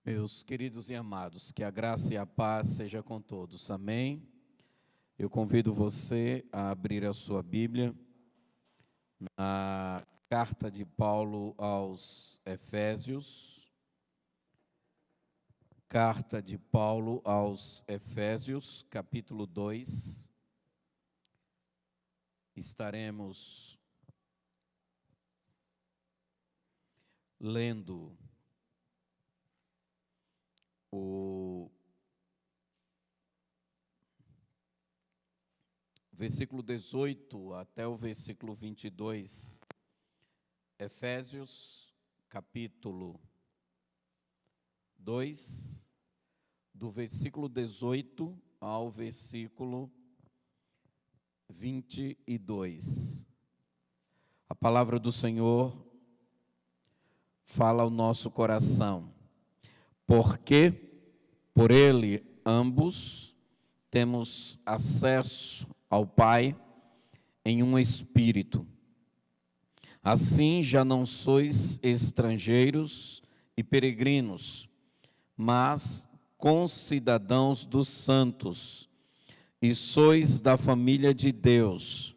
Meus queridos e amados, que a graça e a paz seja com todos, amém? Eu convido você a abrir a sua Bíblia na carta de Paulo aos Efésios, carta de Paulo aos Efésios, capítulo 2, estaremos lendo o versículo 18 até o versículo 22, Efésios, capítulo 2, do versículo 18 ao versículo 22. A palavra do Senhor fala ao nosso coração. Porque por ele ambos temos acesso ao Pai em um Espírito. Assim já não sois estrangeiros e peregrinos, mas concidadãos dos santos, e sois da família de Deus,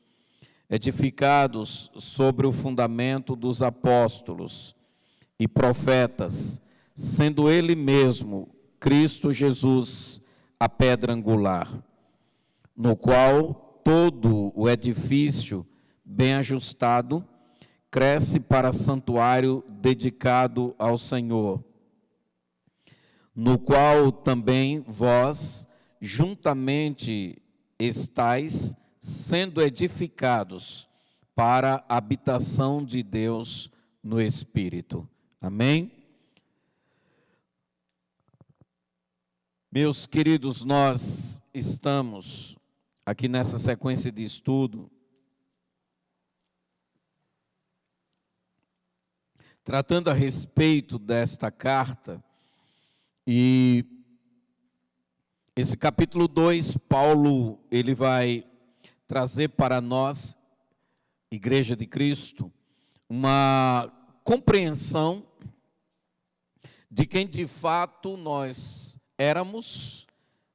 edificados sobre o fundamento dos apóstolos e profetas, sendo Ele mesmo, Cristo Jesus, a pedra angular, no qual todo o edifício bem ajustado cresce para santuário dedicado ao Senhor, no qual também vós juntamente estáis sendo edificados para a habitação de Deus no Espírito. Amém? Meus queridos, nós estamos aqui nessa sequência de estudo tratando a respeito desta carta, e esse capítulo 2, Paulo, ele vai trazer para nós, Igreja de Cristo, uma compreensão de quem de fato nós éramos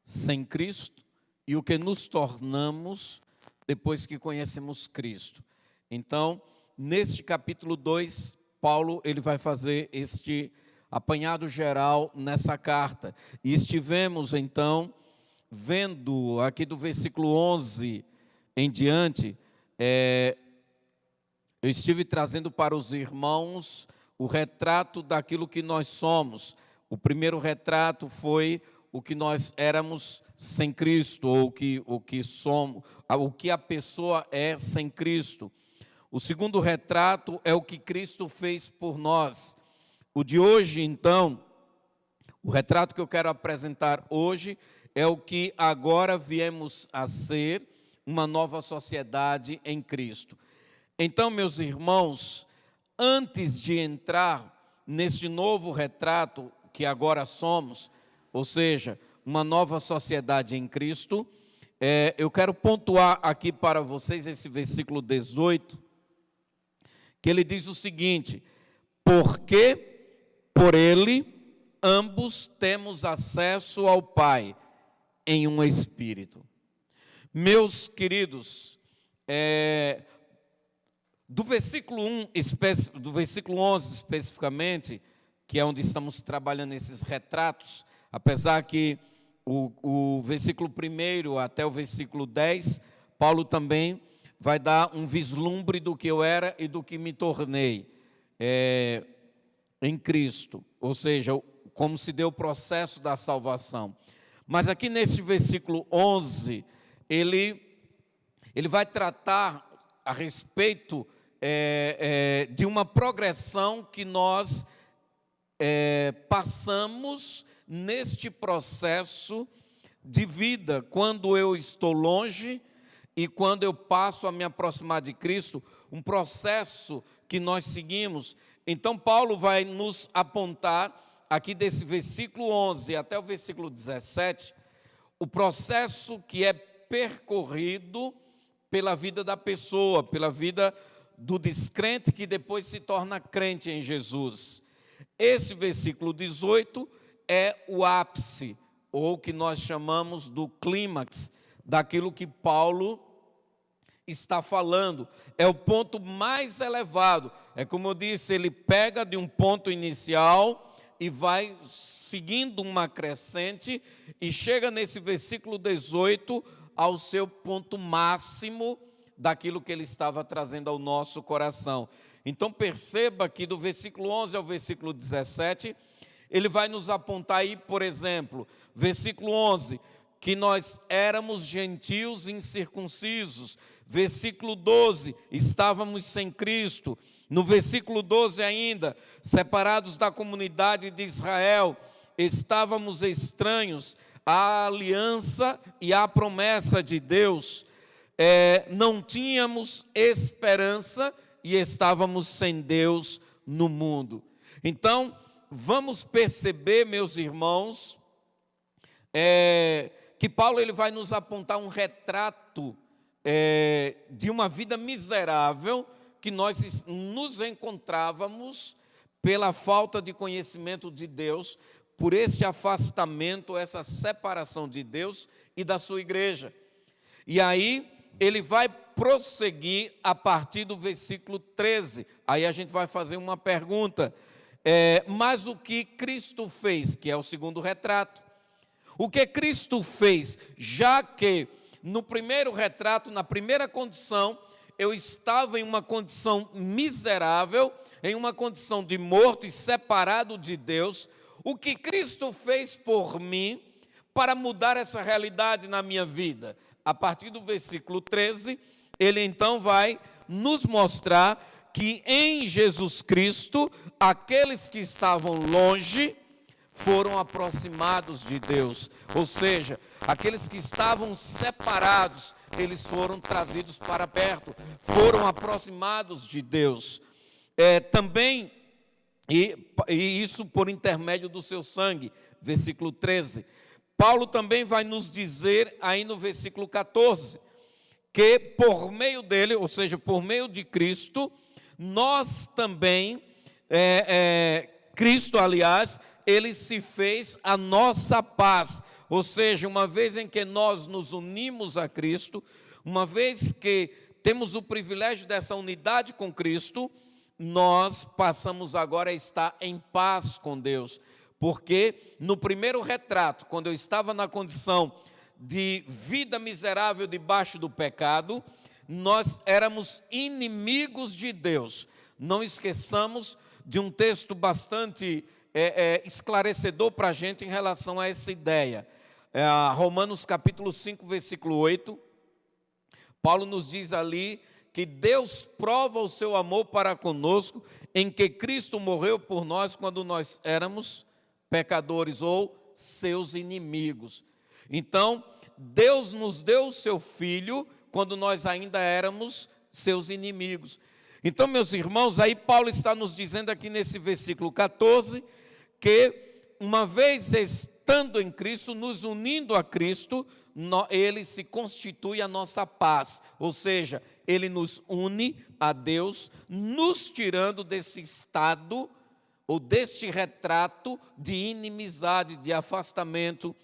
sem Cristo e o que nos tornamos depois que conhecemos Cristo. Então, neste capítulo 2, Paulo ele vai fazer este apanhado geral nessa carta. E estivemos então vendo aqui do versículo 11 em diante, eu estive trazendo para os irmãos o retrato daquilo que nós somos. O primeiro retrato foi o que nós éramos sem Cristo, ou o que somos, o que a pessoa é sem Cristo. O segundo retrato é o que Cristo fez por nós. O de hoje, então, o retrato que eu quero apresentar hoje é o que agora viemos a ser, uma nova sociedade em Cristo. Então, meus irmãos, antes de entrar neste novo retrato que agora somos, ou seja, uma nova sociedade em Cristo, eu quero pontuar aqui para vocês esse versículo 18, que ele diz o seguinte: porque por ele ambos temos acesso ao Pai em um Espírito. Meus queridos, do versículo 11 especificamente, que é onde estamos trabalhando esses retratos, apesar que o versículo 1 até o versículo 10, Paulo também vai dar um vislumbre do que eu era e do que me tornei em Cristo, ou seja, como se deu o processo da salvação. Mas aqui nesse versículo 11, ele vai tratar a respeito de uma progressão que nós passamos neste processo de vida, quando eu estou longe e quando eu passo a me aproximar de Cristo, um processo que nós seguimos. Então Paulo vai nos apontar aqui desse versículo 11 até o versículo 17, o processo que é percorrido pela vida da pessoa, pela vida do descrente que depois se torna crente em Jesus. Esse versículo 18 é o ápice, ou o que nós chamamos do clímax, daquilo que Paulo está falando. É o ponto mais elevado. É como eu disse, ele pega de um ponto inicial e vai seguindo uma crescente e chega nesse versículo 18 ao seu ponto máximo daquilo que ele estava trazendo ao nosso coração. Então perceba que do versículo 11 ao versículo 17, ele vai nos apontar aí, por exemplo, versículo 11, que nós éramos gentios incircuncisos. Versículo 12, estávamos sem Cristo. No versículo 12 ainda, separados da comunidade de Israel, estávamos estranhos à aliança e à promessa de Deus. Não tínhamos esperança e estávamos sem Deus no mundo. Então, vamos perceber, meus irmãos, que Paulo ele vai nos apontar um retrato de uma vida miserável que nós nos encontrávamos pela falta de conhecimento de Deus, por esse afastamento, essa separação de Deus e da sua igreja. E aí ele vai prosseguir a partir do versículo 13. Aí a gente vai fazer uma pergunta. Mas o que Cristo fez, que é o segundo retrato? O que Cristo fez, já que no primeiro retrato, na primeira condição, eu estava em uma condição miserável, em uma condição de morto e separado de Deus. O que Cristo fez por mim para mudar essa realidade na minha vida? A partir do versículo 13, ele então vai nos mostrar que em Jesus Cristo, aqueles que estavam longe foram aproximados de Deus, ou seja, aqueles que estavam separados, eles foram trazidos para perto, foram aproximados de Deus. Também, e isso por intermédio do seu sangue, versículo 13. Paulo também vai nos dizer aí no versículo 14, que por meio dele, ou seja, por meio de Cristo, nós também, Cristo, aliás, ele se fez a nossa paz, ou seja, uma vez em que nós nos unimos a Cristo, uma vez que temos o privilégio dessa unidade com Cristo, nós passamos agora a estar em paz com Deus, porque no primeiro retrato, quando eu estava na condição de vida miserável debaixo do pecado, nós éramos inimigos de Deus. Não esqueçamos de um texto bastante esclarecedor para a gente em relação a essa ideia. Romanos capítulo 5, versículo 8, Paulo nos diz ali que Deus prova o seu amor para conosco, em que Cristo morreu por nós quando nós éramos pecadores ou seus inimigos. Então, Deus nos deu o seu Filho quando nós ainda éramos seus inimigos. Então, meus irmãos, aí Paulo está nos dizendo aqui nesse versículo 14, que uma vez estando em Cristo, nos unindo a Cristo, ele se constitui a nossa paz, ou seja, ele nos une a Deus, nos tirando desse estado, ou deste retrato de inimizade, de afastamento,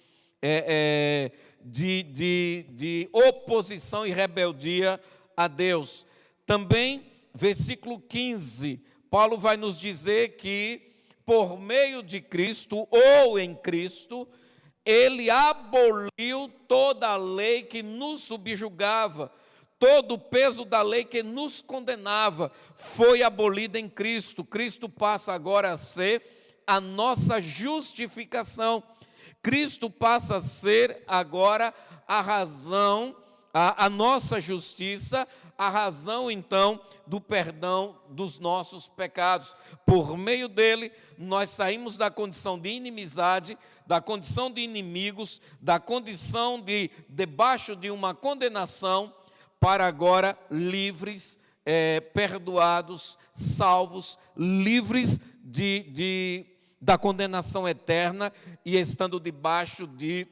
de oposição e rebeldia a Deus. Também, versículo 15, Paulo vai nos dizer que por meio de Cristo ou em Cristo, ele aboliu toda a lei que nos subjugava, todo o peso da lei que nos condenava foi abolido em Cristo. Cristo passa agora a ser a nossa justificação. Cristo passa a ser agora a razão, a nossa justiça, a razão então do perdão dos nossos pecados. Por meio dele, nós saímos da condição de inimizade, da condição de inimigos, da condição de debaixo de uma condenação, para agora livres, perdoados, salvos, livres da condenação eterna e estando debaixo de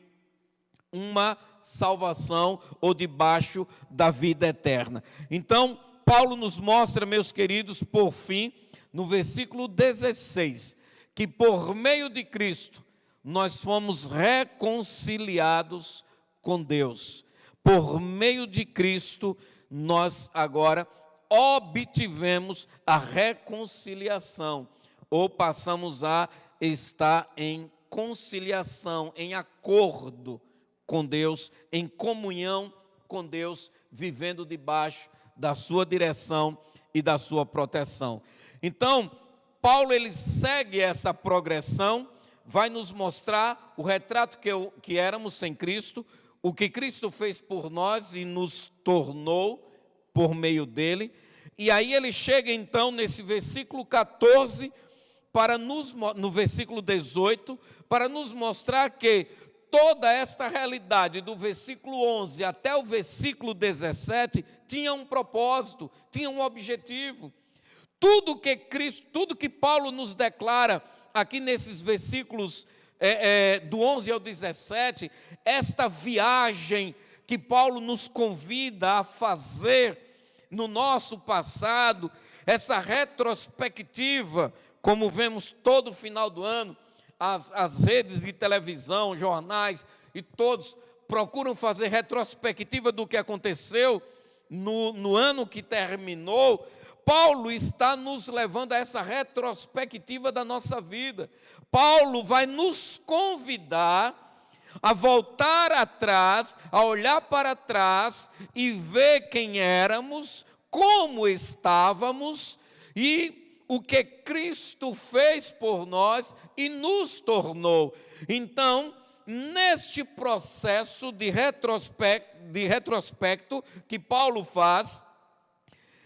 uma salvação ou debaixo da vida eterna. Então, Paulo nos mostra, meus queridos, por fim, no versículo 16, que por meio de Cristo, nós fomos reconciliados com Deus. Por meio de Cristo, nós agora obtivemos a reconciliação, ou passamos a estar em conciliação, em acordo com Deus, em comunhão com Deus, vivendo debaixo da sua direção e da sua proteção. Então, Paulo ele segue essa progressão, vai nos mostrar o retrato que éramos sem Cristo, o que Cristo fez por nós e nos tornou por meio dele. E aí ele chega então nesse versículo 14, no versículo 18, para nos mostrar que toda esta realidade do versículo 11 até o versículo 17 tinha um propósito, tinha um objetivo. Tudo que Paulo nos declara aqui nesses versículos do 11 ao 17, esta viagem que Paulo nos convida a fazer no nosso passado, essa retrospectiva, como vemos todo final do ano, as redes de televisão, jornais e todos procuram fazer retrospectiva do que aconteceu no ano que terminou. Paulo está nos levando a essa retrospectiva da nossa vida. Paulo vai nos convidar a voltar atrás, a olhar para trás e ver quem éramos, como estávamos e o que Cristo fez por nós e nos tornou. Então, neste processo de retrospecto que Paulo faz,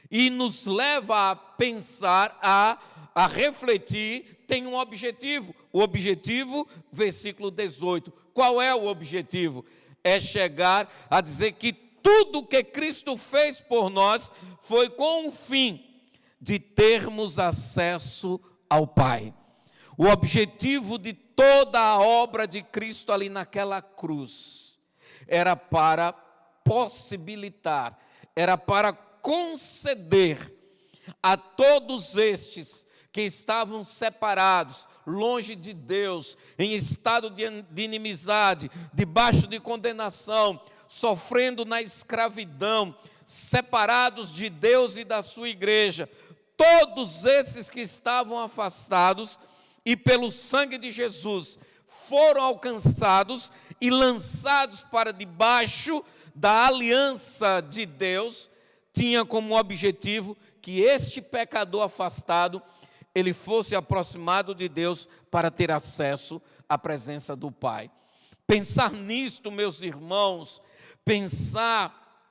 e nos leva a pensar, a refletir, tem um objetivo. O objetivo, versículo 18. Qual é o objetivo? É chegar a dizer que tudo que Cristo fez por nós foi com o fim de termos acesso ao Pai. O objetivo de toda a obra de Cristo ali naquela cruz era para possibilitar, era para conceder a todos estes que estavam separados, longe de Deus, em estado de inimizade, debaixo de condenação, sofrendo na escravidão, separados de Deus e da sua igreja, todos esses que estavam afastados e pelo sangue de Jesus foram alcançados e lançados para debaixo da aliança de Deus, tinha como objetivo que este pecador afastado, ele fosse aproximado de Deus para ter acesso à presença do Pai. Pensar nisto, meus irmãos, pensar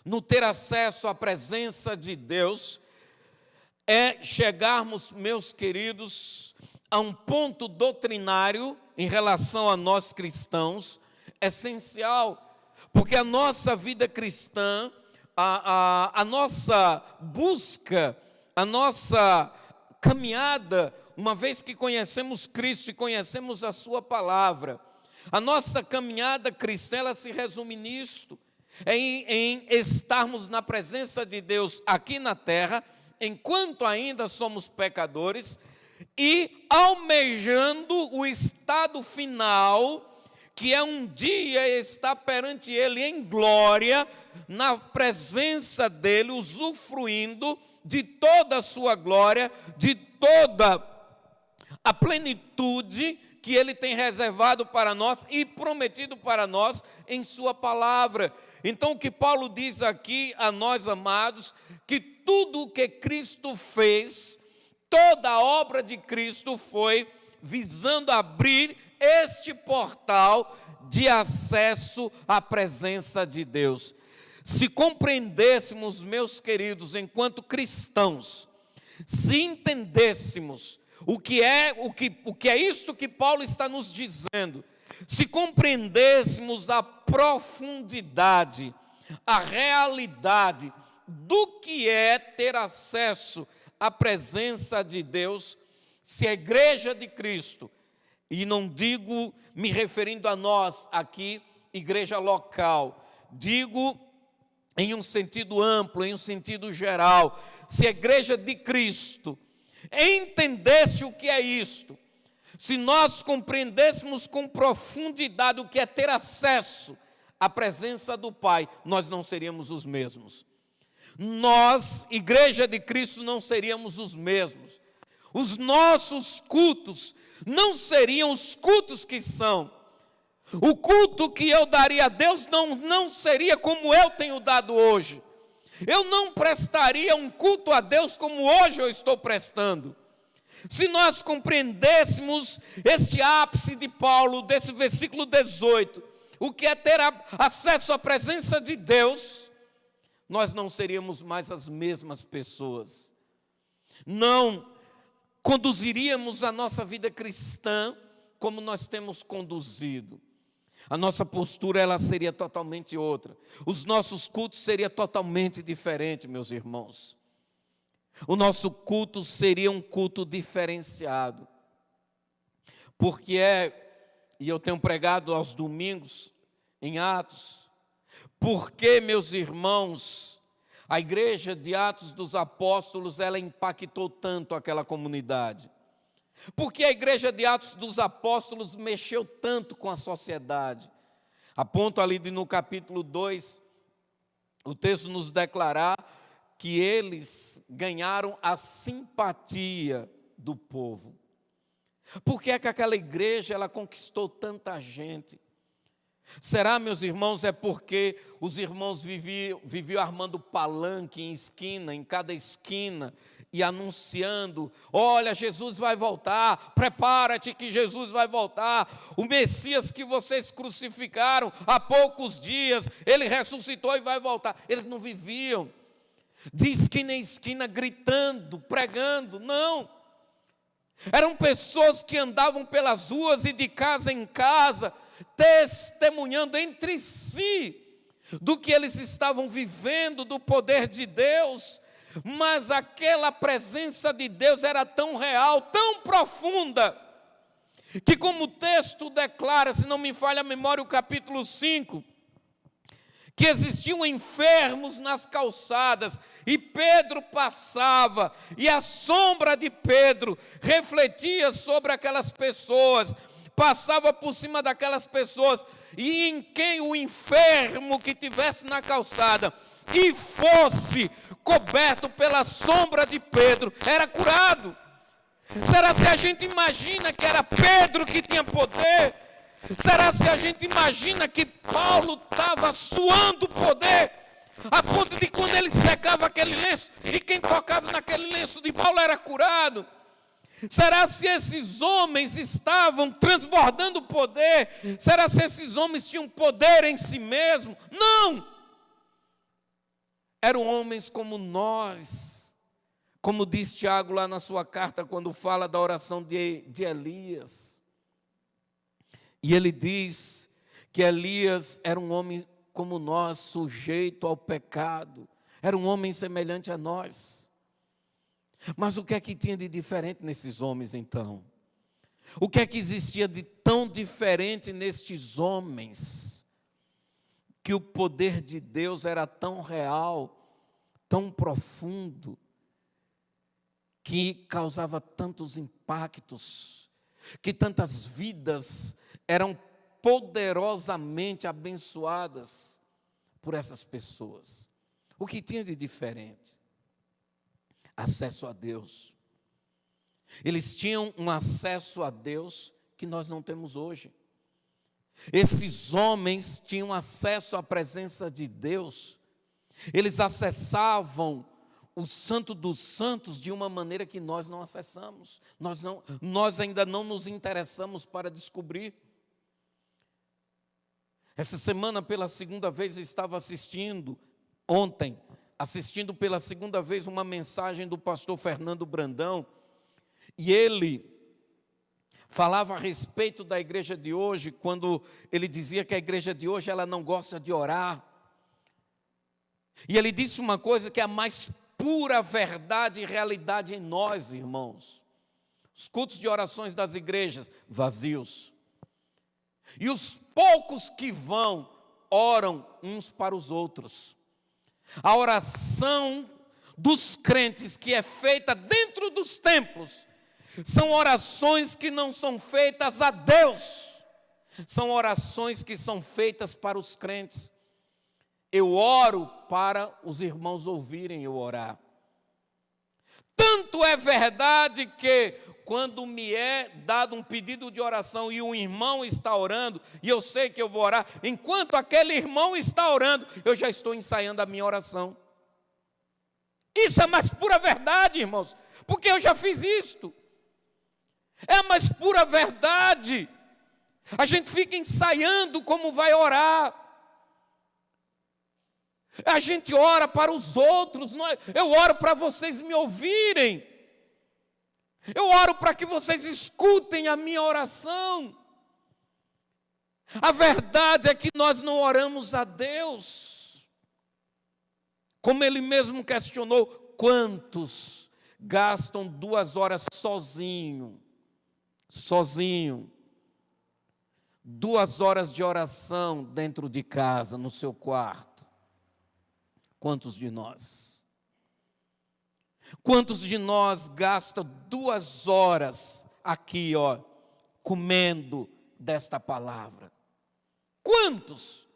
no ter acesso à presença de Deus, é chegarmos, meus queridos, a um ponto doutrinário em relação a nós cristãos, essencial, porque a nossa vida cristã, a nossa busca, a nossa caminhada, uma vez que conhecemos Cristo e conhecemos a sua palavra, a nossa caminhada cristã, ela se resume nisto, em estarmos na presença de Deus aqui na terra, enquanto ainda somos pecadores, e almejando o estado final, que é um dia estar perante Ele em glória, na presença dEle, usufruindo de toda a sua glória, de toda a plenitude que Ele tem reservado para nós e prometido para nós em sua palavra. Então o que Paulo diz aqui a nós, amados, que tudo o que Cristo fez, toda a obra de Cristo foi visando abrir este portal de acesso à presença de Deus. Se compreendêssemos, meus queridos, enquanto cristãos, se entendêssemos o que é isso que Paulo está nos dizendo, se compreendêssemos a profundidade, a realidade do que é ter acesso à presença de Deus, se a igreja de Cristo, e não digo me referindo a nós aqui, igreja local, digo em um sentido amplo, em um sentido geral, se a igreja de Cristo entendesse o que é isto, Se nós compreendêssemos com profundidade o que é ter acesso à presença do Pai, nós não seríamos os mesmos. Nós, Igreja de Cristo, não seríamos os mesmos. Os nossos cultos não seriam os cultos que são. O culto que eu daria a Deus não seria como eu tenho dado hoje. Eu não prestaria um culto a Deus como hoje eu estou prestando. Se nós compreendêssemos este ápice de Paulo, desse versículo 18, o que é ter acesso à presença de Deus, nós não seríamos mais as mesmas pessoas. Não conduziríamos a nossa vida cristã como nós temos conduzido. A nossa postura, ela seria totalmente outra. Os nossos cultos seriam totalmente diferentes, meus irmãos. O nosso culto seria um culto diferenciado. Porque e eu tenho pregado aos domingos, em Atos, porque, meus irmãos, a igreja de Atos dos Apóstolos, ela impactou tanto aquela comunidade. Porque a igreja de Atos dos Apóstolos mexeu tanto com a sociedade. A ponto ali no capítulo 2, o texto nos declarar que eles ganharam a simpatia do povo. Por que é que aquela igreja ela conquistou tanta gente? Será, meus irmãos, é porque os irmãos viviam armando palanque em cada esquina, e anunciando: olha, Jesus vai voltar, prepara-te que Jesus vai voltar, o Messias que vocês crucificaram há poucos dias, ele ressuscitou e vai voltar. Eles não viviam de esquina em esquina gritando, pregando, não. Eram pessoas que andavam pelas ruas e de casa em casa, testemunhando entre si do que eles estavam vivendo, do poder de Deus. Mas aquela presença de Deus era tão real, tão profunda, que como o texto declara, se não me falha a memória, o capítulo 5, que existiam enfermos nas calçadas, e Pedro passava, e a sombra de Pedro refletia sobre aquelas pessoas, passava por cima daquelas pessoas, e em quem o enfermo que tivesse na calçada, e fosse coberto pela sombra de Pedro, era curado. Será se a gente imagina que era Pedro que tinha poder? Será se a gente imagina que Paulo estava suando poder, a ponto de quando ele secava aquele lenço, e quem tocava naquele lenço de Paulo era curado? Será se esses homens estavam transbordando poder? Será se esses homens tinham poder em si mesmos? Não! Eram homens como nós, como diz Tiago lá na sua carta, quando fala da oração de Elias. E ele diz que Elias era um homem como nós, sujeito ao pecado. Era um homem semelhante a nós. Mas o que é que tinha de diferente nesses homens então? O que é que existia de tão diferente nestes homens? Que o poder de Deus era tão real, tão profundo, que causava tantos impactos, que tantas vidas eram poderosamente abençoadas por essas pessoas. O que tinha de diferente? Acesso a Deus. Eles tinham um acesso a Deus que nós não temos hoje. Esses homens tinham acesso à presença de Deus. Eles acessavam o Santo dos Santos de uma maneira que nós não acessamos. Nós ainda não nos interessamos para descobrir. Essa semana, pela segunda vez, eu estava assistindo pela segunda vez uma mensagem do pastor Fernando Brandão, e ele falava a respeito da igreja de hoje, quando ele dizia que a igreja de hoje ela não gosta de orar. E ele disse uma coisa que é a mais pura verdade e realidade em nós, irmãos. Os cultos de orações das igrejas, vazios. E os poucos que vão, oram uns para os outros. A oração dos crentes que é feita dentro dos templos São orações que não são feitas a Deus, são orações que são feitas para os crentes. Eu oro para os irmãos ouvirem eu orar. Tanto é verdade que quando me é dado um pedido de oração e um irmão está orando, e eu sei que eu vou orar, enquanto aquele irmão está orando, eu já estou ensaiando a minha oração. Isso é a mais pura verdade, irmãos, porque eu já fiz isto. É a mais pura verdade. A gente fica ensaiando como vai orar. A gente ora para os outros. Eu oro para vocês me ouvirem. Eu oro para que vocês escutem a minha oração. A verdade é que nós não oramos a Deus. Como ele mesmo questionou, quantos gastam 2 horas sozinho? 2 horas de oração dentro de casa, no seu quarto. Quantos de nós? Quantos de nós gastam 2 horas aqui, comendo desta palavra? Quantos?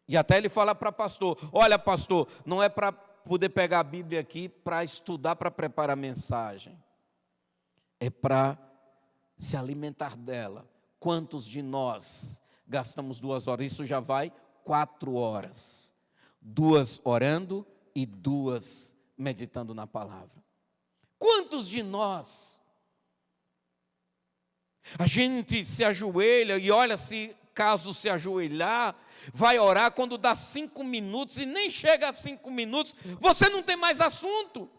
E até ele fala para pastor, olha pastor, não é para poder pegar a Bíblia aqui para estudar, para preparar a mensagem. É para se alimentar dela. Quantos de nós gastamos 2 horas? Isso já vai 4 horas. 2 orando e 2 meditando na palavra. Quantos de nós? A gente se ajoelha e olha, se caso se ajoelhar, vai orar quando dá 5 minutos e nem chega a 5 minutos, você não tem mais assunto.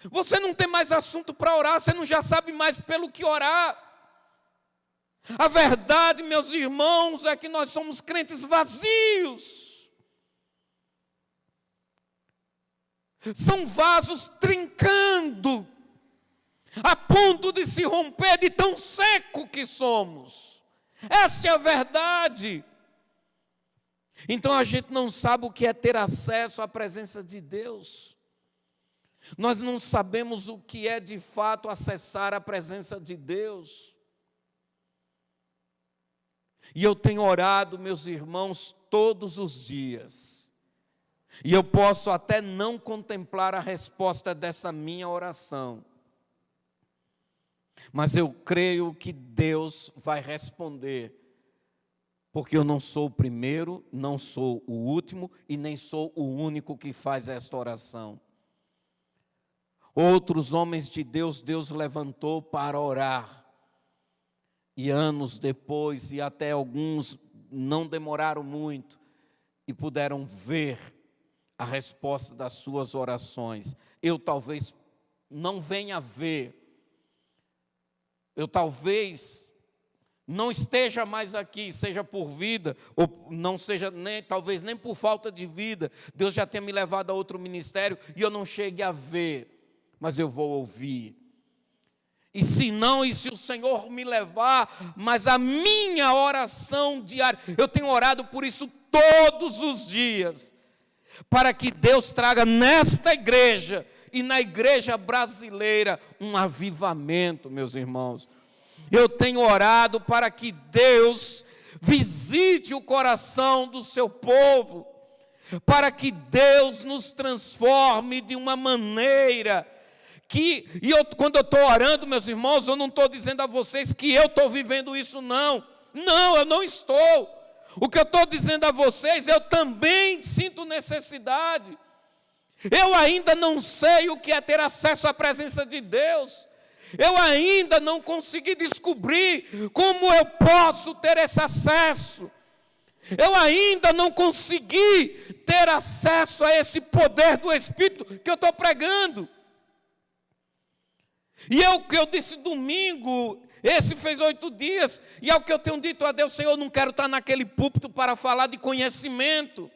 Você não tem mais assunto para orar, você não já sabe mais pelo que orar. A verdade, meus irmãos, é que nós somos crentes vazios. São vasos trincando, a ponto de se romper de tão seco que somos. Essa é a verdade. Então a gente não sabe o que é ter acesso à presença de Deus. Nós não sabemos o que é de fato acessar a presença de Deus. E eu tenho orado, meus irmãos, todos os dias. E eu posso até não contemplar a resposta dessa minha oração. Mas eu creio que Deus vai responder. Porque eu não sou o primeiro, não sou o último e nem sou o único que faz esta oração. Outros homens de Deus, Deus levantou para orar. E anos depois, e até alguns não demoraram muito, e puderam ver a resposta das suas orações. Eu talvez não venha ver. Eu talvez não esteja mais aqui, seja por vida, ou não seja, talvez nem por falta de vida. Deus já tenha me levado a outro ministério e eu não chegue a ver, mas eu vou ouvir. E se não, e se o Senhor me levar, mas a minha oração diária, eu tenho orado por isso todos os dias, para que Deus traga nesta igreja e na igreja brasileira um avivamento, meus irmãos. Eu tenho orado para que Deus visite o coração do seu povo, para que Deus nos transforme de uma maneira quando eu estou orando, meus irmãos, eu não estou dizendo a vocês que eu estou vivendo isso, não, eu não estou. O que eu estou dizendo a vocês, eu também sinto necessidade. Eu ainda não sei o que é ter acesso à presença de Deus. Eu ainda não consegui descobrir como eu posso ter esse acesso. Eu ainda não consegui ter acesso a esse poder do Espírito que eu estou pregando. E é o que eu disse domingo, esse fez 8 dias, e é o que eu tenho dito a Deus: Senhor, eu não quero estar naquele púlpito para falar de conhecimento,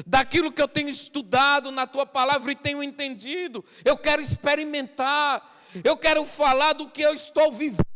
daquilo que eu tenho estudado na Tua Palavra e tenho entendido. Eu quero experimentar, eu quero falar do que eu estou vivendo.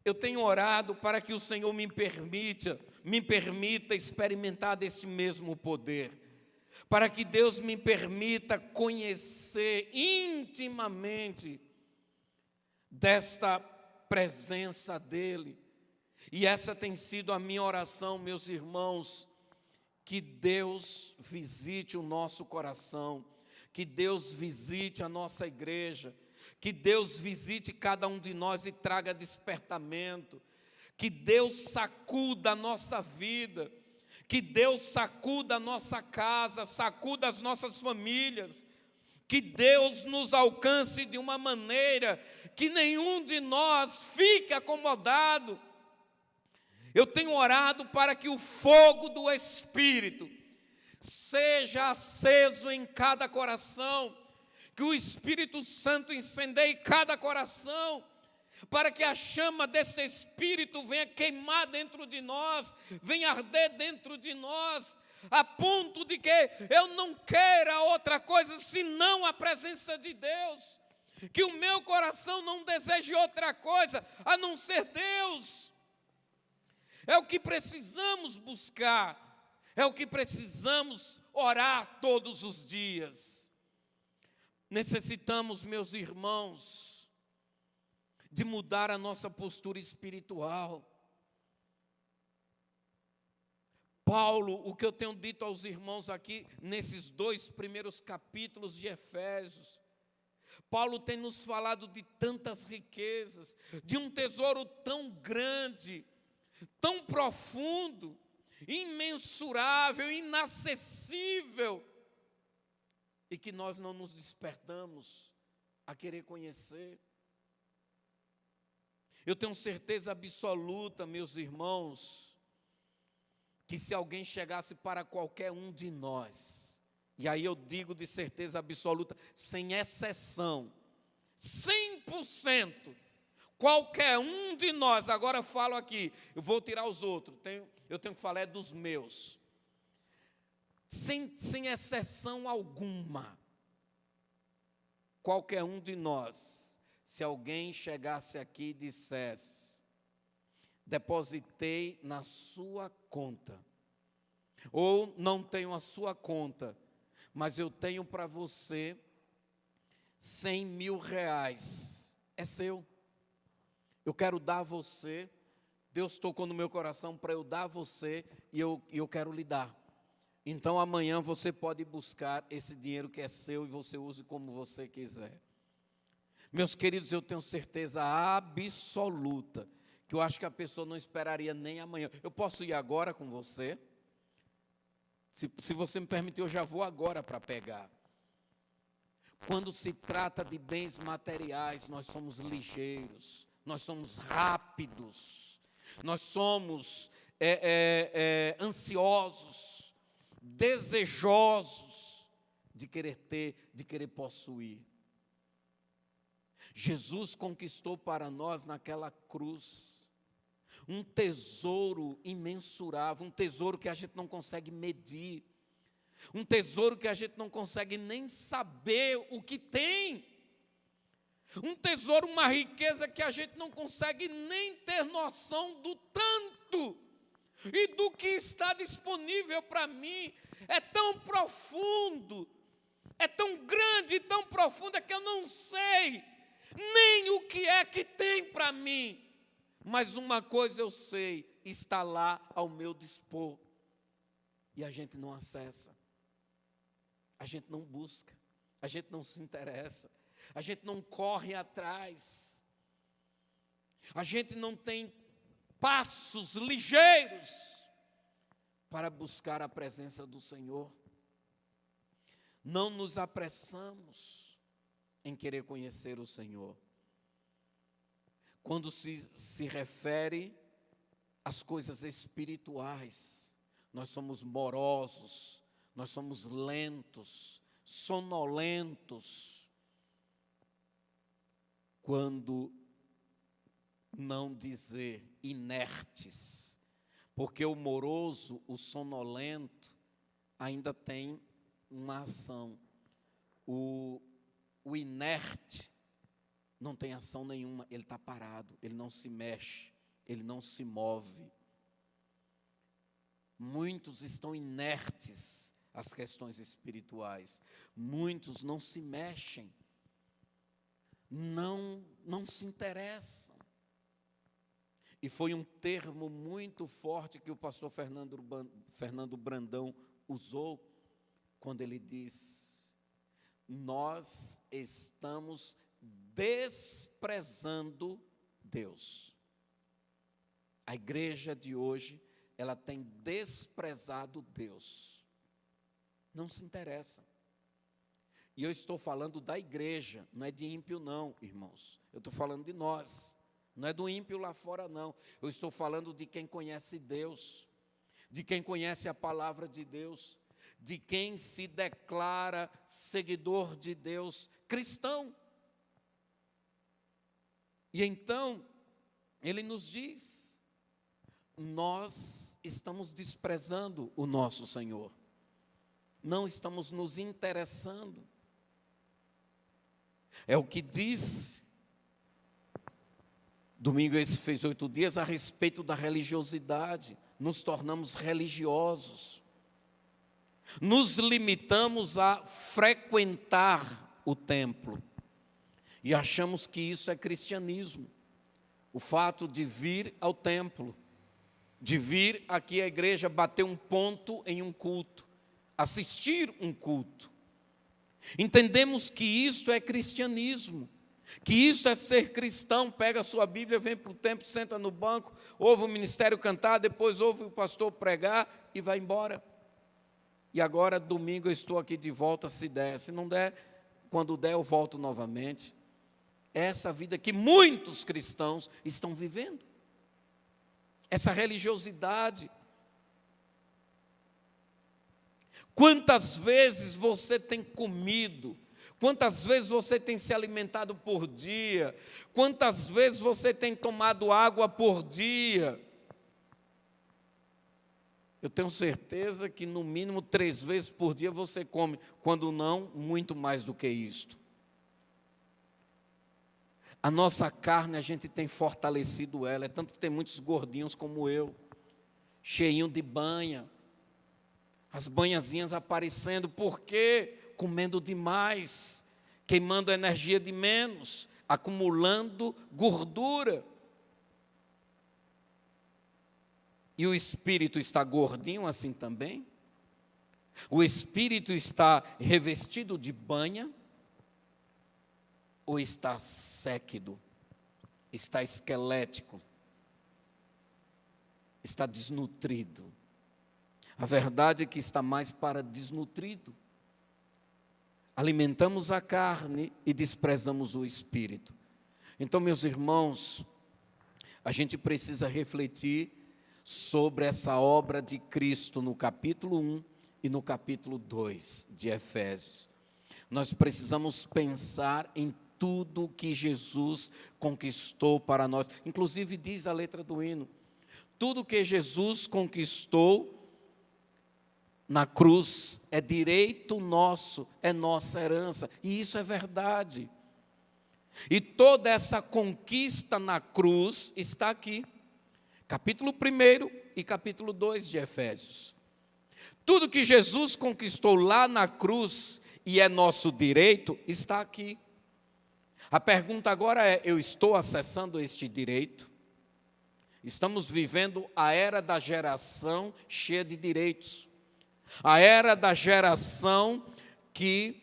Eu tenho orado para que o Senhor me permita experimentar desse mesmo poder, para que Deus me permita conhecer intimamente desta presença dEle. E essa tem sido a minha oração, meus irmãos, que Deus visite o nosso coração, que Deus visite a nossa igreja, que Deus visite cada um de nós e traga despertamento, que Deus sacuda a nossa vida, que Deus sacuda a nossa casa, sacuda as nossas famílias, que Deus nos alcance de uma maneira que nenhum de nós fique acomodado. Eu tenho orado para que o fogo do Espírito seja aceso em cada coração, que o Espírito Santo incendeie cada coração, para que a chama desse Espírito venha queimar dentro de nós, venha arder dentro de nós, a ponto de que eu não queira outra coisa senão a presença de Deus, que o meu coração não deseje outra coisa a não ser Deus. É o que precisamos buscar, é o que precisamos orar todos os dias. Necessitamos, meus irmãos, de mudar a nossa postura espiritual. Paulo, o que eu tenho dito aos irmãos aqui, nesses 2 primeiros capítulos de Efésios, Paulo tem nos falado de tantas riquezas, de um tesouro tão grande, tão profundo, imensurável, inacessível, e que nós não nos despertamos a querer conhecer. Eu tenho certeza absoluta, meus irmãos, que se alguém chegasse para qualquer um de nós, e aí eu digo de certeza absoluta, sem exceção, 100%, qualquer um de nós, agora eu falo aqui, eu vou tirar os outros, eu tenho que falar é dos meus, sem exceção alguma, qualquer um de nós, se alguém chegasse aqui e dissesse, depositei na sua conta, ou não tenho a sua conta, mas eu tenho para você 100 mil reais, é seu, eu quero dar a você, Deus tocou no meu coração para eu dar a você, e eu quero lhe dar. Então amanhã você pode buscar esse dinheiro que é seu e você use como você quiser. Meus queridos, eu tenho certeza absoluta que eu acho que a pessoa não esperaria nem amanhã. Eu posso ir agora com você? Se você me permitir, eu já vou agora para pegar. Quando se trata de bens materiais, nós somos ligeiros, nós somos rápidos, nós somos ansiosos, desejosos de querer ter, de querer possuir. Jesus conquistou para nós naquela cruz um tesouro imensurável, um tesouro que a gente não consegue medir, um tesouro que a gente não consegue nem saber o que tem, um tesouro, uma riqueza que a gente não consegue nem ter noção do tanto e do que está disponível para mim. É tão profundo, é tão grande e tão profundo, é que eu não sei nem o que é que tem para mim, mas uma coisa eu sei, está lá ao meu dispor, e a gente não acessa, a gente não busca, a gente não se interessa, a gente não corre atrás, a gente não tem passos ligeiros para buscar a presença do Senhor. Não nos apressamos em querer conhecer o Senhor. Quando se refere às coisas espirituais, nós somos morosos, nós somos lentos, sonolentos, quando não dizer inertes, porque o moroso, o sonolento, ainda tem uma ação. O inerte não tem ação nenhuma, ele está parado, ele não se mexe, ele não se move. Muitos estão inertes às questões espirituais. Muitos não se mexem. Não se interessam. E foi um termo muito forte que o pastor Fernando Brandão usou quando ele diz: nós estamos desprezando Deus. A igreja de hoje, ela tem desprezado Deus. Não se interessa. E eu estou falando da igreja, não é de ímpio não, irmãos. Eu estou falando de nós. Não é do ímpio lá fora não. Eu estou falando de quem conhece Deus, de quem conhece a palavra de Deus, de quem se declara seguidor de Deus, cristão. E então, ele nos diz: nós estamos desprezando o nosso Senhor. Não estamos nos interessando. É o que diz, domingo esse fez 8 dias, a respeito da religiosidade. Nos tornamos religiosos. Nos limitamos a frequentar o templo. E achamos que isso é cristianismo. O fato de vir ao templo, de vir aqui à igreja bater um ponto em um culto, assistir um culto. Entendemos que isso é cristianismo, que isso é ser cristão. Pega a sua Bíblia, vem para o templo, senta no banco, ouve o ministério cantar, depois ouve o pastor pregar e vai embora. E agora, domingo, eu estou aqui de volta, se der. Se não der, quando der, eu volto novamente. É essa vida que muitos cristãos estão vivendo. Essa religiosidade. Quantas vezes você tem comido? Quantas vezes você tem se alimentado por dia? Quantas vezes você tem tomado água por dia? Eu tenho certeza que no mínimo 3 vezes por dia você come. Quando não, muito mais do que isto. A nossa carne, a gente tem fortalecido ela. É tanto que tem muitos gordinhos como eu, cheinho de banha. As banhazinhas aparecendo, por quê? Comendo demais, queimando energia de menos, acumulando gordura. E o espírito está gordinho assim também? O espírito está revestido de banha? Ou está séquido? Está esquelético? Está desnutrido? A verdade é que está mais para desnutrido. Alimentamos a carne e desprezamos o espírito. Então, meus irmãos, a gente precisa refletir sobre essa obra de Cristo no capítulo 1 e no capítulo 2 de Efésios. Nós precisamos pensar em tudo que Jesus conquistou para nós. Inclusive diz a letra do hino: tudo que Jesus conquistou na cruz é direito nosso, é nossa herança. E isso é verdade. E toda essa conquista na cruz está aqui. Capítulo 1 e capítulo 2 de Efésios. Tudo que Jesus conquistou lá na cruz e é nosso direito, está aqui. A pergunta agora é: eu estou acessando este direito? Estamos vivendo a era da geração cheia de direitos. A era da geração que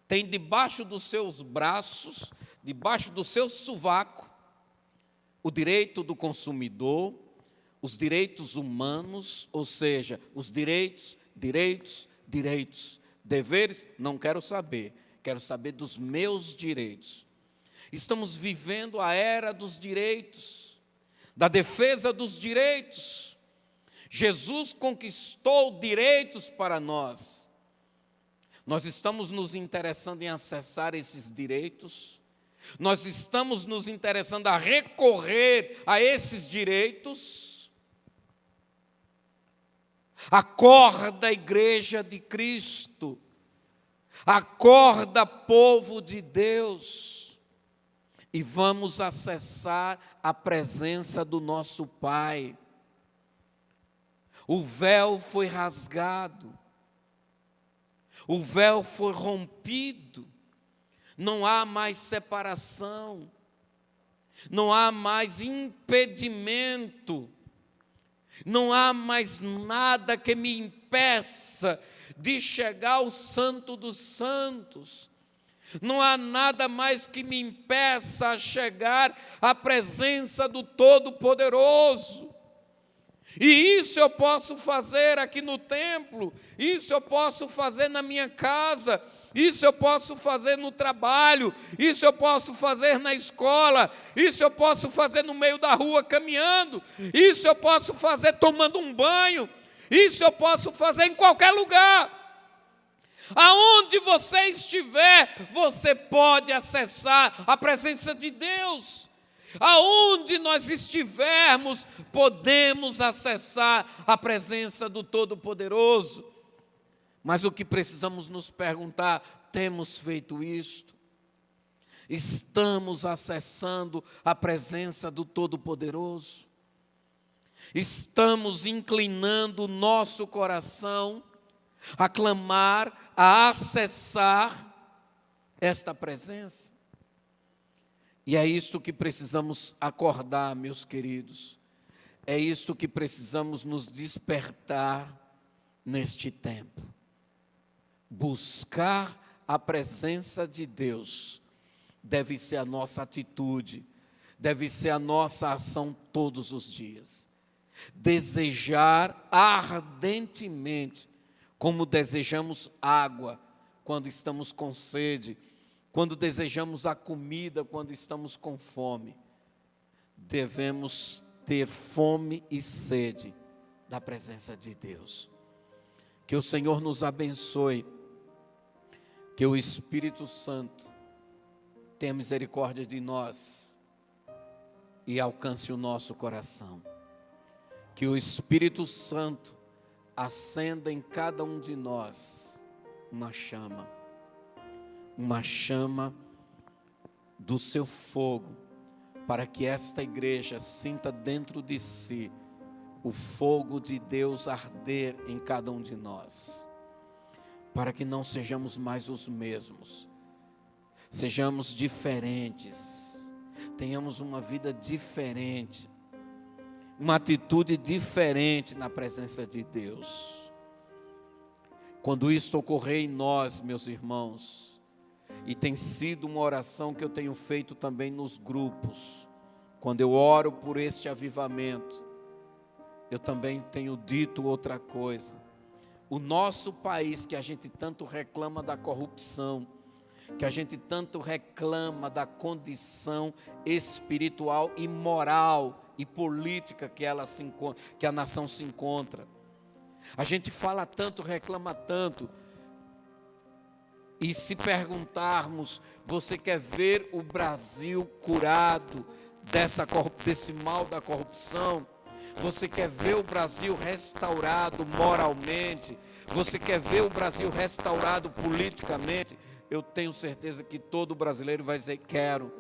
tem debaixo dos seus braços, debaixo do seu sovaco, o direito do consumidor, os direitos humanos, ou seja, os direitos, deveres, não quero saber dos meus direitos. Estamos vivendo a era dos direitos, da defesa dos direitos. Jesus conquistou direitos para nós. Nós estamos nos interessando em acessar esses direitos. Nós estamos nos interessando a recorrer a esses direitos. Acorda, igreja de Cristo. Acorda, povo de Deus. e vamos acessar a presença do nosso Pai. O véu foi rasgado, o véu foi rompido, não há mais separação, não há mais impedimento, não há mais nada que me impeça de chegar ao Santo dos Santos. Não há nada mais que me impeça a chegar à presença do Todo-Poderoso. E isso eu posso fazer aqui no templo, isso eu posso fazer na minha casa, isso eu posso fazer no trabalho, isso eu posso fazer na escola, isso eu posso fazer no meio da rua caminhando, isso eu posso fazer tomando um banho, isso eu posso fazer em qualquer lugar. Aonde você estiver, você pode acessar a presença de Deus. Aonde nós estivermos, podemos acessar a presença do Todo-Poderoso. Mas o que precisamos nos perguntar, temos feito isto? Estamos acessando a presença do Todo-Poderoso? Estamos inclinando o nosso coração a clamar, a acessar esta presença? E é isso que precisamos acordar, meus queridos. É isso que precisamos nos despertar neste tempo. Buscar a presença de Deus deve ser a nossa atitude, deve ser a nossa ação todos os dias. Desejar ardentemente, como desejamos água quando estamos com sede, quando desejamos a comida, quando estamos com fome. Devemos ter fome e sede da presença de Deus. Que o Senhor nos abençoe, que o Espírito Santo tenha misericórdia de nós e alcance o nosso coração. Que o Espírito Santo acenda em cada um de nós uma chama do seu fogo, para que esta igreja sinta dentro de si o fogo de Deus arder em cada um de nós, para que não sejamos mais os mesmos, sejamos diferentes, tenhamos uma vida diferente, uma atitude diferente na presença de Deus. Quando isto ocorrer em nós, meus irmãos, e tem sido uma oração que eu tenho feito também nos grupos, quando eu oro por este avivamento, eu também tenho dito outra coisa. O nosso país, que a gente tanto reclama da corrupção, que a gente tanto reclama da condição espiritual e moral e política que a nação se encontra. A gente fala tanto, reclama tanto. E se perguntarmos, você quer ver o Brasil curado desse mal da corrupção? Você quer ver o Brasil restaurado moralmente? Você quer ver o Brasil restaurado politicamente? Eu tenho certeza que todo brasileiro vai dizer, quero.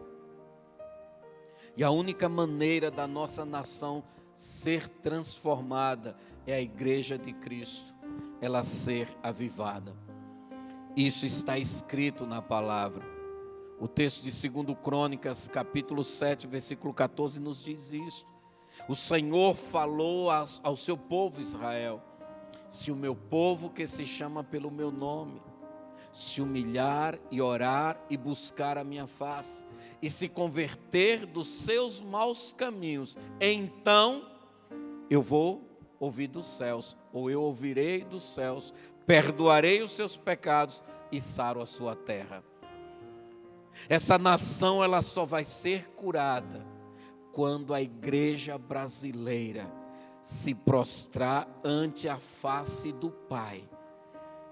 E a única maneira da nossa nação ser transformada é a igreja de Cristo, ela ser avivada. Isso está escrito na palavra. O texto de 2 Crônicas, capítulo 7, versículo 14, nos diz isso. O Senhor falou ao seu povo Israel: se o meu povo que se chama pelo meu nome se humilhar e orar e buscar a minha face e se converter dos seus maus caminhos, então eu vou ouvir dos céus, ou eu ouvirei dos céus, perdoarei os seus pecados e saro a sua terra. Essa nação, ela só vai ser curada quando a igreja brasileira se prostrar ante a face do Pai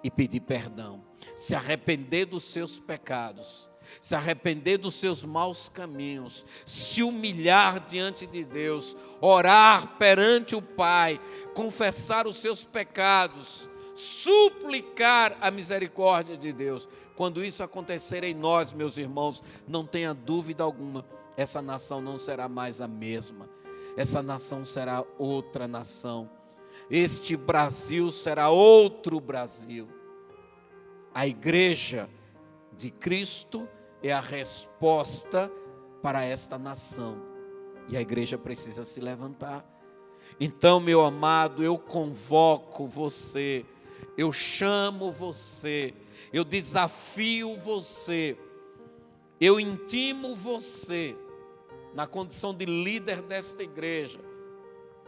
e pedir perdão, se arrepender dos seus pecados, se arrepender dos seus maus caminhos, se humilhar diante de Deus, orar perante o Pai, confessar os seus pecados, suplicar a misericórdia de Deus. Quando isso acontecer em nós, meus irmãos, não tenha dúvida alguma, essa nação não será mais a mesma. Essa nação será outra nação. Este Brasil será outro Brasil. A igreja de Cristo é a resposta para esta nação. E a igreja precisa se levantar. Então, meu amado, eu convoco você, eu chamo você, eu desafio você, eu intimo você, na condição de líder desta igreja,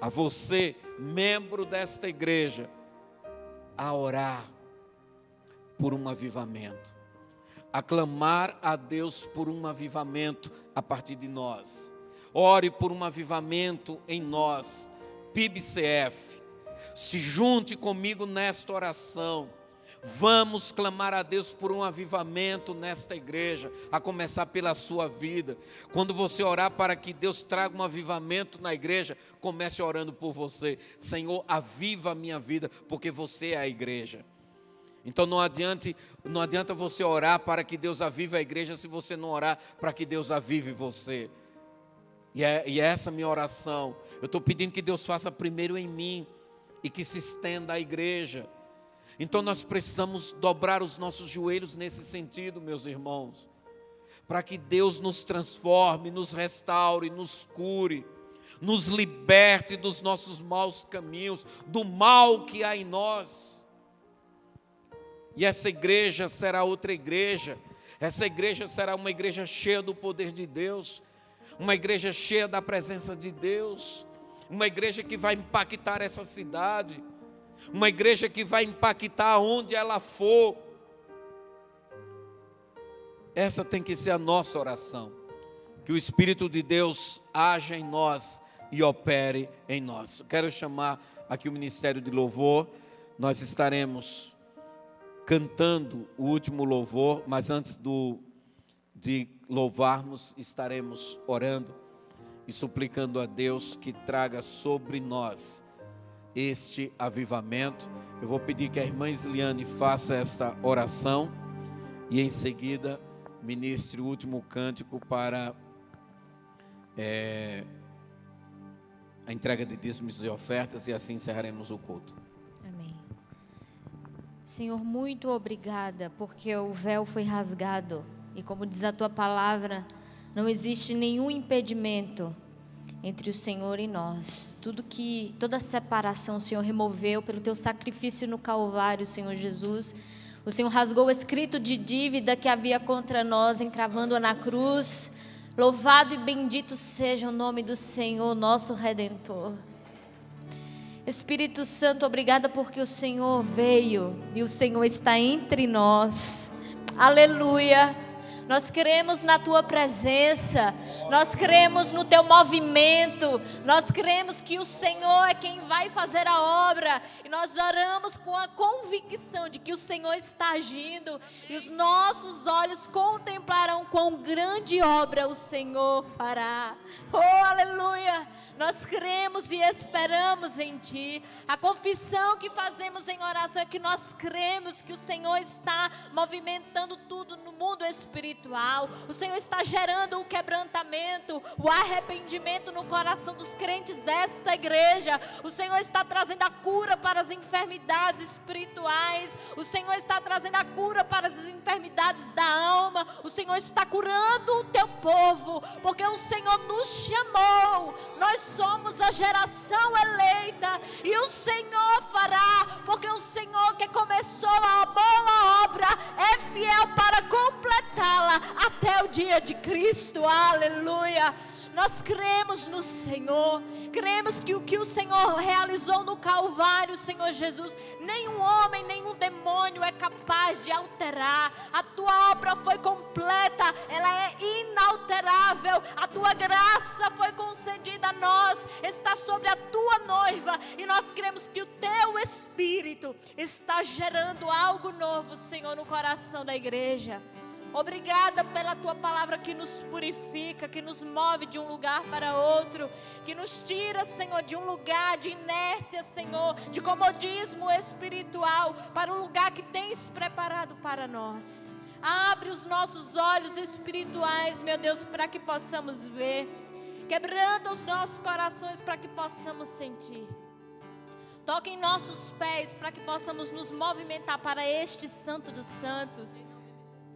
a você, membro desta igreja, a orar por um avivamento, a clamar a Deus por um avivamento a partir de nós. Ore por um avivamento em nós, PIBCF, se junte comigo nesta oração. Vamos clamar a Deus por um avivamento nesta igreja, a começar pela sua vida. Quando você orar para que Deus traga um avivamento na igreja, comece orando por você. Senhor, aviva a minha vida, porque você é a igreja. Então não adianta você orar para que Deus avive a igreja, se você não orar para que Deus avive você. E é essa minha oração. Eu estou pedindo que Deus faça primeiro em mim e que se estenda à igreja. Então nós precisamos dobrar os nossos joelhos nesse sentido, meus irmãos, para que Deus nos transforme, nos restaure, nos cure, nos liberte dos nossos maus caminhos, do mal que há em nós. E essa igreja será outra igreja. Essa igreja será uma igreja cheia do poder de Deus, uma igreja cheia da presença de Deus, uma igreja que vai impactar essa cidade, uma igreja que vai impactar onde ela for. Essa tem que ser a nossa oração, que o Espírito de Deus haja em nós e opere em nós. Quero chamar aqui o Ministério de Louvor. Nós estaremos cantando o último louvor, mas antes de louvarmos, estaremos orando e suplicando a Deus que traga sobre nós este avivamento. Eu vou pedir que a irmã Isliane faça esta oração e em seguida ministre o último cântico para a entrega de dízimos e ofertas, e assim encerraremos o culto. Amém. Senhor, muito obrigada, porque o véu foi rasgado e, como diz a tua palavra, não existe nenhum impedimento entre o Senhor e nós. Toda separação o Senhor removeu pelo teu sacrifício no Calvário, Senhor Jesus. O Senhor rasgou o escrito de dívida que havia contra nós, encravando-a na cruz. Louvado e bendito seja o nome do Senhor, nosso Redentor. Espírito Santo, obrigada porque o Senhor veio e o Senhor está entre nós. Aleluia. Nós cremos na tua presença, nós cremos no teu movimento, nós cremos que o Senhor é quem vai fazer a obra, e nós oramos com a convicção de que o Senhor está agindo, e os nossos olhos contemplarão quão grande obra o Senhor fará. Oh, aleluia! Nós cremos e esperamos em Ti. A confissão que fazemos em oração é que nós cremos que o Senhor está movimentando tudo no mundo espiritual. O Senhor está gerando o quebrantamento, o arrependimento no coração dos crentes desta igreja. O Senhor está trazendo a cura para as enfermidades espirituais. O Senhor está trazendo a cura para as enfermidades da alma. O Senhor está curando o Teu povo, porque o Senhor nos chamou. Nós somos a geração eleita, e o Senhor fará, porque o Senhor que começou a boa obra é fiel para completá-la até o dia de Cristo. Aleluia! Nós cremos no Senhor, cremos que o que o Senhor realizou no Calvário, Senhor Jesus, nenhum homem, nenhum demônio é capaz de alterar. A tua obra foi completa, ela é inalterável. A tua graça foi concedida a nós, está sobre a tua noiva, e nós cremos que o teu Espírito está gerando algo novo, Senhor, no coração da igreja. Obrigada pela tua palavra que nos purifica, que nos move de um lugar para outro, que nos tira, Senhor, de um lugar de inércia, Senhor, de comodismo espiritual, para o lugar que tens preparado para nós. Abre os nossos olhos espirituais, meu Deus, para que possamos ver. Quebranta os nossos corações para que possamos sentir. Toca em nossos pés para que possamos nos movimentar para este Santo dos Santos.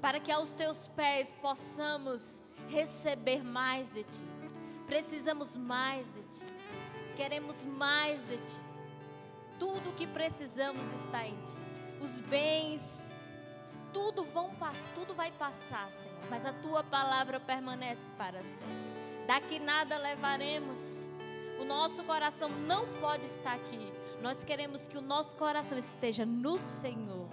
Para que aos teus pés possamos receber mais de ti. Precisamos mais de ti. Queremos mais de ti. Tudo o que precisamos está em ti. Os bens, tudo vai passar, Senhor. Mas a tua palavra permanece para sempre. Daqui nada levaremos. O nosso coração não pode estar aqui. Nós queremos que o nosso coração esteja no Senhor.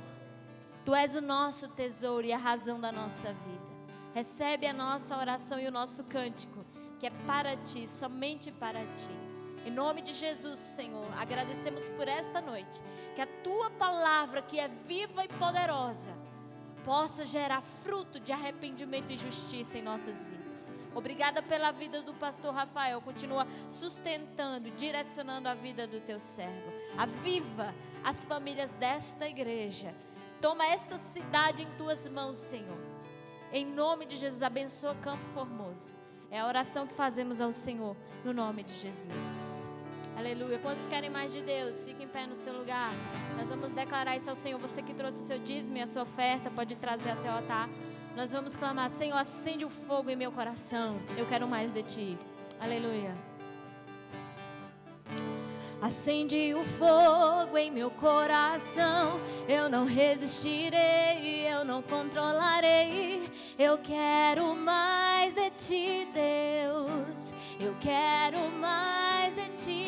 Tu és o nosso tesouro e a razão da nossa vida. Recebe a nossa oração e o nosso cântico, que é para ti, somente para ti. Em nome de Jesus, Senhor, agradecemos por esta noite. Que a tua palavra, que é viva e poderosa, possa gerar fruto de arrependimento e justiça em nossas vidas. Obrigada pela vida do pastor Rafael. Continua sustentando, direcionando a vida do teu servo. Aviva as famílias desta igreja. Toma esta cidade em tuas mãos, Senhor. Em nome de Jesus, abençoa Campo Formoso. É a oração que fazemos ao Senhor, no nome de Jesus. Aleluia. Quantos querem mais de Deus? Fique em pé no seu lugar. Nós vamos declarar isso ao Senhor. Você que trouxe o seu dízimo e a sua oferta, pode trazer até o altar. Nós vamos clamar: Senhor, acende o fogo em meu coração. Eu quero mais de ti. Aleluia. Acende o fogo em meu coração. Eu não resistirei, eu não controlarei. Eu quero mais de ti, Deus. Eu quero mais de ti.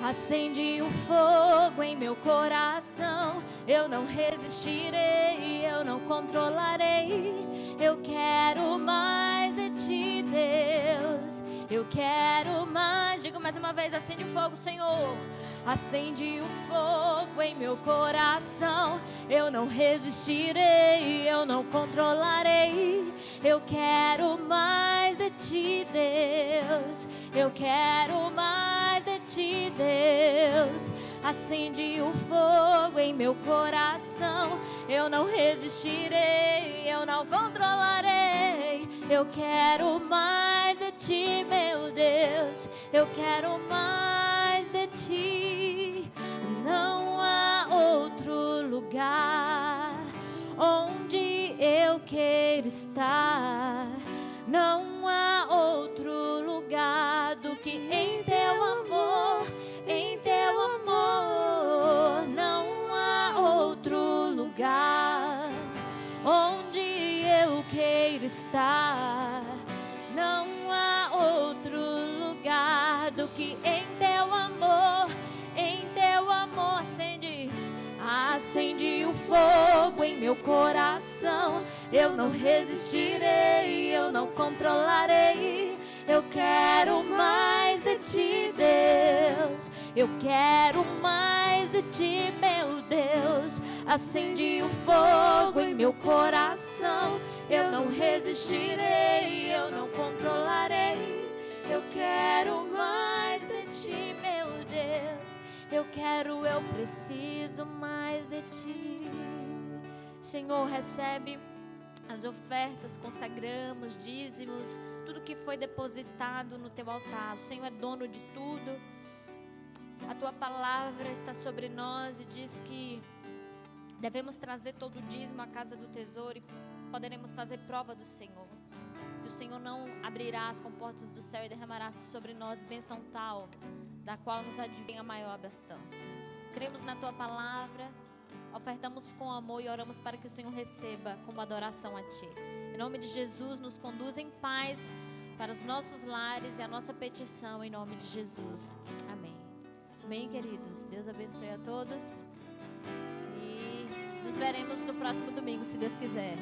Acende o fogo em meu coração. Eu não resistirei, eu não controlarei. Eu quero mais de ti, Deus. Eu quero mais. Digo mais uma vez: acende o fogo, Senhor. Acende o fogo em meu coração. Eu não resistirei, eu não controlarei. Eu quero mais de ti, Deus. Eu quero mais de ti, Deus. Acende o fogo em meu coração. Eu não resistirei, eu não controlarei. Eu quero mais de ti, meu Deus. Eu quero mais de ti. Não há outro lugar onde eu queira estar. Não há outro lugar do que em teu amor, em teu amor. Não há outro lugar onde eu queira estar. Não há outro lugar do que em teu amor, em teu amor. Acende o fogo em meu coração. Eu não resistirei, eu não controlarei. Eu quero mais de ti, Deus. Eu quero mais de ti, meu Deus. Acende o fogo em meu coração. Eu não resistirei, eu não controlarei. Eu quero mais de ti, meu Deus. Eu quero, eu preciso mais de ti. Senhor, recebe as ofertas, consagramos, dízimos, tudo que foi depositado no teu altar. O Senhor é dono de tudo. A tua palavra está sobre nós e diz que devemos trazer todo o dízimo à casa do tesouro e poderemos fazer prova do Senhor. Se o Senhor não abrirá as comportas do céu e derramará sobre nós bênção tal, da qual nos advém a maior abastança. Cremos na tua palavra, ofertamos com amor e oramos para que o Senhor receba como adoração a ti. Em nome de Jesus, nos conduz em paz para os nossos lares e a nossa petição em nome de Jesus. Amém. Amém, queridos. Deus abençoe a todos e nos veremos no próximo domingo, se Deus quiser.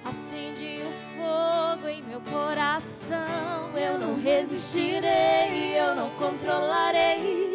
Acende o fogo em meu coração. Eu não resistirei, eu não controlarei.